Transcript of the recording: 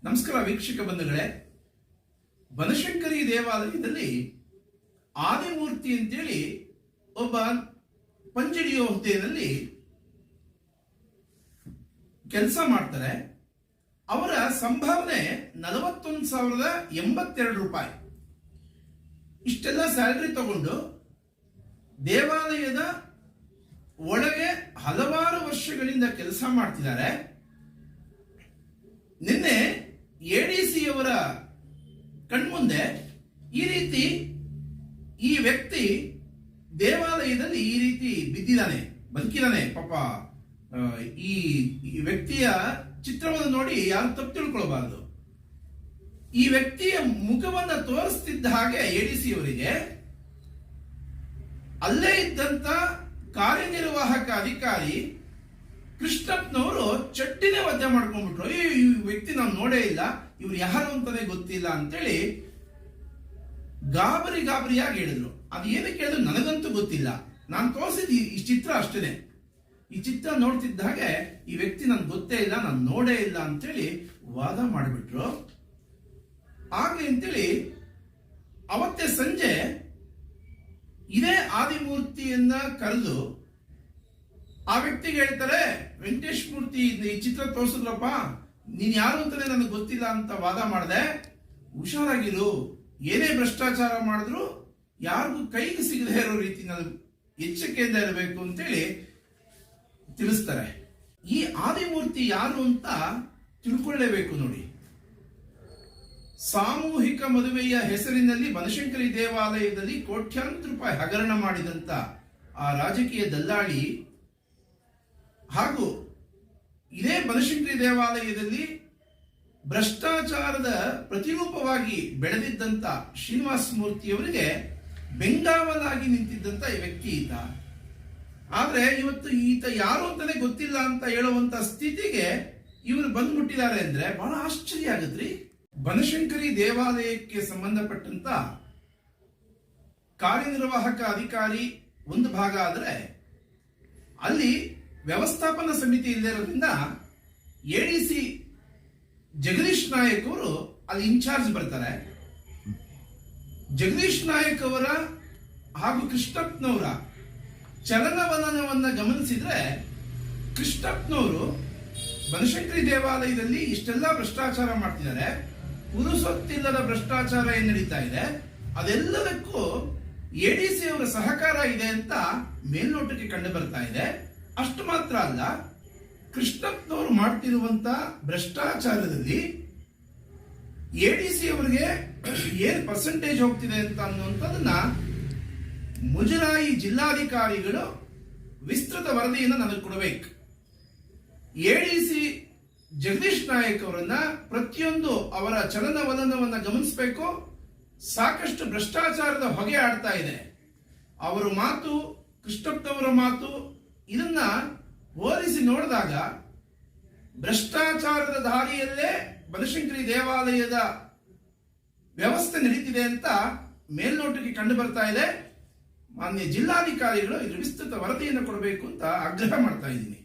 ನಮಸ್ಕಾರ ವೀಕ್ಷಕ ಬಂಧುಗಳೇ. ಬನಶಂಕರಿ ದೇವಾಲಯದಲ್ಲಿ ಆದಿಮೂರ್ತಿ ಅಂತೇಳಿ ಒಬ್ಬ ಪಂಜಡಿಯೋ ಹುದ್ದೆಯಲ್ಲಿ ಕೆಲಸ ಮಾಡ್ತಾರೆ. ಅವರ ಸಂಭಾವನೆ 41,082 ರೂಪಾಯಿ. ಇಷ್ಟೆಲ್ಲ ಸ್ಯಾಲರಿ ತಗೊಂಡು ದೇವಾಲಯದ ಒಳಗೆ ಹಲವಾರು ವರ್ಷಗಳಿಂದ ಕೆಲಸ ಮಾಡ್ತಿದ್ದಾರೆ. ನಿನ್ನೆ ಎಡಿಸಿ ಅವರ ಕಣ್ಮುಂದೆ ಈ ವ್ಯಕ್ತಿ ದೇವಾಲಯದಲ್ಲಿ ಈ ರೀತಿ ಬಿದ್ದಿದ್ದಾನೆ, ಬದುಕಿದ್ದಾನೆ. ಪಾಪ ಈ ವ್ಯಕ್ತಿಯ ಚಿತ್ರವನ್ನು ನೋಡಿ ಯಾರು ತಪ್ಪು ತಿಳ್ಕೊಳ್ಬಾರದು. ಈ ವ್ಯಕ್ತಿಯ ಮುಖವನ್ನು ತೋರಿಸ್ತಿದ್ದ ಹಾಗೆ ಎಡಿಸಿ ಅವರಿಗೆ ಅಲ್ಲೇ ಇದ್ದಂತ ಕಾರ್ಯನಿರ್ವಾಹಕ ಅಧಿಕಾರಿ ಕೃಷ್ಣಪ್ಪನವರು ಚಟ್ಟಿನೇ ವದ್ಯ ಮಾಡ್ಕೊಂಡ್ಬಿಟ್ರು. ಈ ವ್ಯಕ್ತಿ ನಾವು ನೋಡೇ ಇಲ್ಲ, ಇವ್ರು ಯಾರು ಅಂತಾನೆ ಗೊತ್ತಿಲ್ಲ ಅಂತೇಳಿ ಗಾಬರಿಯಾಗಿ ಹೇಳಿದ್ರು. ಅದು ಏನಕ್ಕೆ ಹೇಳಿದ್ರು ನನಗಂತೂ ಗೊತ್ತಿಲ್ಲ. ನಾನು ತೋರಿಸಿದ ಈ ಚಿತ್ರ ಅಷ್ಟೇನೆ. ಈ ಚಿತ್ರ ನೋಡ್ತಿದ್ದ ಹಾಗೆ ಈ ವ್ಯಕ್ತಿ ನನ್ಗೆ ಗೊತ್ತೇ ಇಲ್ಲ, ನಾನು ನೋಡೇ ಇಲ್ಲ ಅಂತೇಳಿ ವಾದ ಮಾಡಿಬಿಟ್ರು. ಆಗ್ಲಿ ಅಂತೇಳಿ ಅವತ್ತೇ ಸಂಜೆ ಇದೇ ಆದಿಮೂರ್ತಿಯನ್ನ ಕರೆದು ಆ ವ್ಯಕ್ತಿಗೆ ಹೇಳ್ತಾರೆ, ವೆಂಕಟೇಶ್ ಮೂರ್ತಿ ಈ ಚಿತ್ರ ತೋರಿಸಿದ್ರಪ್ಪ, ನೀನ್ ಯಾರು ಅಂತಾನೆ ನನಗೆ ಗೊತ್ತಿಲ್ಲ ಅಂತ ವಾದ ಮಾಡಿದೆ. ಹುಷಾರಾಗಿರು, ಏನೇ ಭ್ರಷ್ಟಾಚಾರ ಮಾಡಿದ್ರು ಯಾರಿಗೂ ಕೈಗೆ ಸಿಗದೆ ಇರೋ ರೀತಿ ನಾನು ಎಚ್ಚರಿಕೆಯಿಂದ ಇರಬೇಕು ಅಂತೇಳಿ ತಿಳಿಸ್ತಾರೆ. ಈ ಆದಿಮೂರ್ತಿ ಯಾರು ಅಂತ ತಿಳ್ಕೊಳ್ಳೇಬೇಕು ನೋಡಿ. ಸಾಮೂಹಿಕ ಮದುವೆಯ ಹೆಸರಿನಲ್ಲಿ ಬನಶಂಕರಿ ದೇವಾಲಯದಲ್ಲಿ ಕೋಟ್ಯಾಂತರ ರೂಪಾಯಿ ಹಗರಣ ಮಾಡಿದಂತ ಆ ರಾಜಕೀಯ ದಲ್ಲಾಳಿ ಹಾಗೂ ಇದೇ ಬನಶಂಕರಿ ದೇವಾಲಯದಲ್ಲಿ ಭ್ರಷ್ಟಾಚಾರದ ಪ್ರತಿರೂಪವಾಗಿ ಬೆಳೆದಿದ್ದಂತ ಶ್ರೀನಿವಾಸ ಮೂರ್ತಿಯವರಿಗೆ ಬೆಂಗಾವಲಾಗಿ ನಿಂತಿದ್ದಂತ ಈ ವ್ಯಕ್ತಿ ಈತ. ಆದ್ರೆ ಇವತ್ತು ಈತ ಯಾರು ಅಂತಾನೆ ಗೊತ್ತಿಲ್ಲ ಅಂತ ಹೇಳುವಂತ ಸ್ಥಿತಿಗೆ ಇವರು ಬಂದ್ಬಿಟ್ಟಿದ್ದಾರೆ ಅಂದ್ರೆ ಬಹಳ ಆಶ್ಚರ್ಯ ಆಗತ್ರಿ. ಬನಶಂಕರಿ ದೇವಾಲಯಕ್ಕೆ ಸಂಬಂಧಪಟ್ಟಂತ ಕಾರ್ಯನಿರ್ವಾಹಕ ಅಧಿಕಾರಿ ಒಂದು ಭಾಗ ಆದ್ರೆ ಅಲ್ಲಿ ವ್ಯವಸ್ಥಾಪನಾ ಸಮಿತಿ ಇಲ್ಲದಿರೋದ್ರಿಂದ ಎಡಿಸಿ ಜಗದೀಶ್ ನಾಯಕ್ ಅವರು ಅಲ್ಲಿ ಇನ್ಚಾರ್ಜ್ ಬರ್ತಾರೆ. ಜಗದೀಶ್ ನಾಯಕ್ ಅವರ ಹಾಗೂ ಕೃಷ್ಣಪ್ಪನವರ ಚಲನವಲನವನ್ನ ಗಮನಿಸಿದ್ರೆ ಕೃಷ್ಣಪ್ಪನವರು ಬನಶಂಕರಿ ದೇವಾಲಯದಲ್ಲಿ ಇಷ್ಟೆಲ್ಲ ಭ್ರಷ್ಟಾಚಾರ ಮಾಡ್ತಿದ್ದಾರೆ, ಪುರುಸೊತ್ತಿಲ್ಲದ ಭ್ರಷ್ಟಾಚಾರ ಏನ್ ನಡೀತಾ ಇದೆ, ಅದೆಲ್ಲದಕ್ಕೂ ಎಡಿಸಿ ಅವರ ಸಹಕಾರ ಇದೆ ಅಂತ ಮೇಲ್ನೋಟಕ್ಕೆ ಕಂಡು ಬರ್ತಾ ಇದೆ. ಅಷ್ಟು ಮಾತ್ರ ಅಲ್ಲ, ಕೃಷ್ಣಪ್ಪನವರು ಮಾಡ್ತಿರುವಂತ ಭ್ರಷ್ಟಾಚಾರದಲ್ಲಿ ಎಡಿಸಿ ಅವರಿಗೆ ಏನ್ ಪರ್ಸೆಂಟೇಜ್ ಹೋಗ್ತಿದೆ ಅಂತ ಅನ್ನುವಂಥದ್ದನ್ನ ಮುಜರಾಯಿ ಜಿಲ್ಲಾಧಿಕಾರಿಗಳು ವಿಸ್ತೃತ ವರದಿಯನ್ನು ನನಗೆ ಕೊಡಬೇಕು. ಎಡಿಸಿ ಜಗದೀಶ್ ನಾಯಕ್ ಅವರನ್ನ ಪ್ರತಿಯೊಂದು ಅವರ ಚಲನವಲನವನ್ನ ಗಮನಿಸಬೇಕು. ಸಾಕಷ್ಟು ಭ್ರಷ್ಟಾಚಾರದ ಹೊಗೆ ಆಡ್ತಾ ಇದೆ. ಅವರ ಮಾತು, ಕೃಷ್ಣಪ್ಪನವರ ಮಾತು, ಇದನ್ನ ಹೋಲಿಸಿ ನೋಡಿದಾಗ ಭ್ರಷ್ಟಾಚಾರದ ದಾರಿಯಲ್ಲೇ ಬನಶಂಕರಿ ದೇವಾಲಯದ ವ್ಯವಸ್ಥೆ ನಡೀತಿದೆ ಅಂತ ಮೇಲ್ನೋಟಕ್ಕೆ ಕಂಡು ಬರ್ತಾ ಇದೆ. ಮಾನ್ಯ ಜಿಲ್ಲಾಧಿಕಾರಿಗಳು ಇದ್ರ ವಿಸ್ತೃತ ವರದಿಯನ್ನು ಕೊಡಬೇಕು ಅಂತ ಆಗ್ರಹ ಮಾಡ್ತಾ ಇದ್ದೀನಿ.